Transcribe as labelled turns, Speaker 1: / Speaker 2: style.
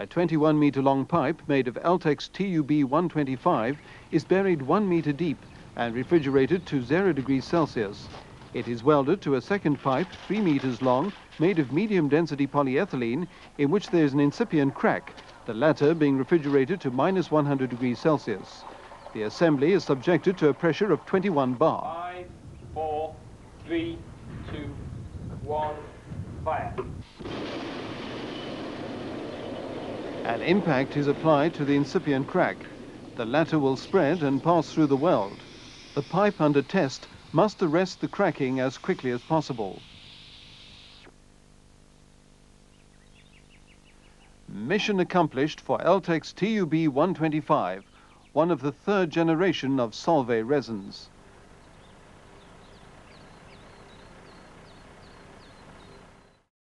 Speaker 1: A 21-meter-long pipe made of Eltex TUB-125 is buried 1 meter deep and refrigerated to 0 degrees Celsius. It is welded to a second pipe 3 meters long made of medium-density polyethylene in which there is an incipient crack, the latter being refrigerated to -100 degrees Celsius. The assembly is subjected to a pressure of 21 bar.
Speaker 2: 5, 4, 3, 2, 1, fire.
Speaker 1: An impact is applied to the incipient crack. The latter will spread and pass through the weld. The pipe under test must arrest the cracking as quickly as possible. Mission accomplished for Eltex TUB-125, one of the third generation of Solvay resins.